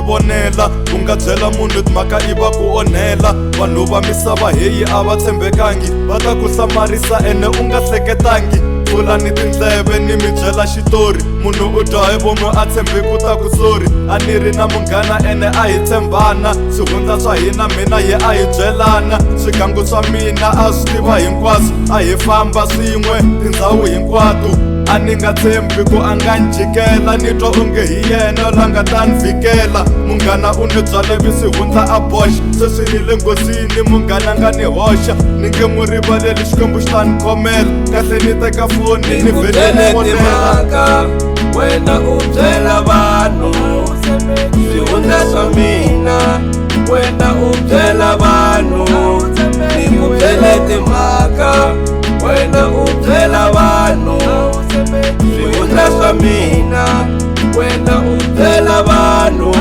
tivonela u nga byela munhu timhaka i va ku onhela vanhu va misava heyi a va tshembekangi va ta ku hlamarisa ene u nga hleketangi pfula ni tindleve ni mi byela xitori munhu u dya hi vomu a tshembe ku ta ku sori a ni ri na munghana ene a hi tshembana swihundla swa hina mina ye a hi byelana swigangu swa mina a swi tiva hinkwaswo a hi famba swin'we tindhawu hinkwato a ni nga tshembi ku a nga njikela ni twa onge hi yena la nga ta ni vhikela munghana u ni byale viswihundla a boxa se swi ni le ngosini munghana nga ni hoxa ni nge n'wi rivaleli xikwembu xi ta ni khomela kahle ni teka foni ni vhele ni vonela wena u byela vanhu swihundla swa mina wena u byela vanhu ni ku byele timhaka wena u byela vanhu swihundla swa mina wena u byela vanhu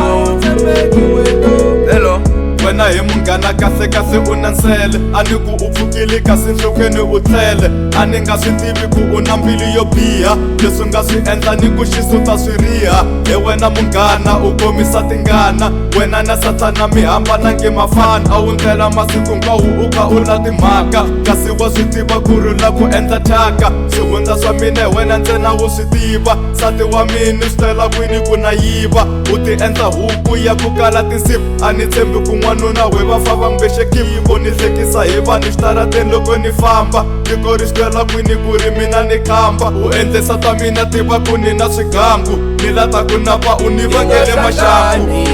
hello wena hi munghana kahle u na nsele a ni ku u pfukile kasi nhlokweni u tlele a ni nga swi tivi ku u na mbilu yo biha leswi nga swi endla ni ku xisuta swi riha hi wena munghana u komisa tingana wena na satana mi hambanangi mafana a wu ndlela masiku hinkwawo u kha u na timhaka kasi wa swi tiva ku ri la ku endla thyaka swihundla swa mina hi wena ntsena wu swi tiva nsati wa mina swi tela kwini ku na yiva u ti endla huku ya ku kala tinsimu a ni tshembi ku n'wanuna we va fa va n'wi vexekivo ni hlekisa hi vanhu xitarateni loko ni famba tiko ri swi twela kwini ku ri mina ni khamba u endlisa ta mina tiva ku ni na swigangu ni lata ku napa u ni vangele maxangu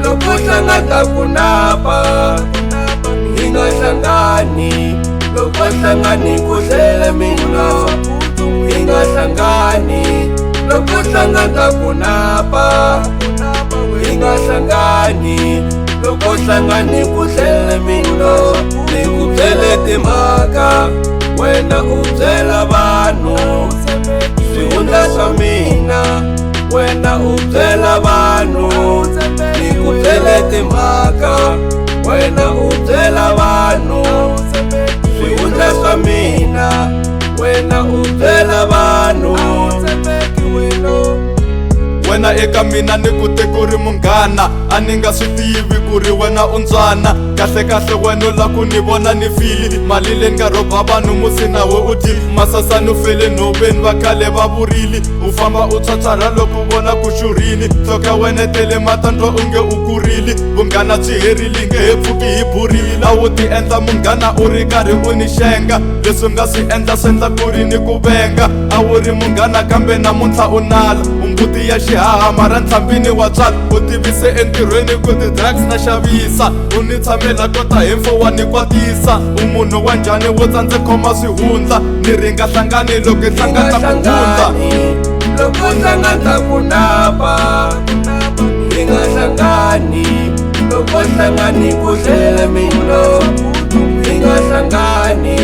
loko hlangata ku napa hi nga hlangani loko hlangani ku hlele mina hi nga hlangani loko hlangata ku napa hi nga hlangani loko hlangani ku hlele mina ni ku byele timhaka wena u byela vanhu swihundla swa mina wena u byela vanhu ni ku byele timhaka wena u byela vanhu swihundla swa mina wena u byela vanhu wena eka mina ni ku te ku ri munghana a ni nga swi tivi ku ri wena u ntswana kahle wena u la ku ni vona ni fili mali leyi nga rhoba vanhu musi nawe u dyi masasani u fele nhoveni va khale va vurile u famba u tshwatshwara loko u vona ku xurhile nhloko ya wena tele matandwa onge u kurile vunghana byi herile nge he pfuki hi burile a wu ti endla munghana u ri karhi u ni xenga leswi nga swi endla swi endla ku ri ni ku venga a wu ri munghana kambe namuntlha u nala mbuti ya xihaha mara ntshambini wa tswala u tivise entirhweni ku ti-drugs na xavisa u ni tshamela kota hemfo wa ni kwatisa u munhu wa njhani wo tsandze khoma swihundla ni ri nga hlangani loko hi hlangata ku hundla loko hlangata ku napa hi nga hlangani loko hlangani ku hlele mina hi nga hlangani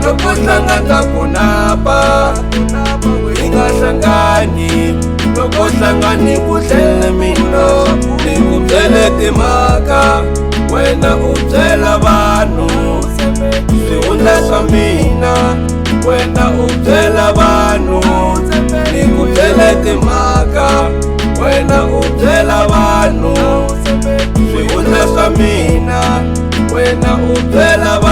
loko hlangata ku napa hi nga hlangani loko hlangani ku hlele mina ni ku byele timhaka wena u byela vanhu swihundla swa mina wena u byela vanhu ni ku byele timhaka wena u byela vanhu swihundla swa mina wena u byela vanhu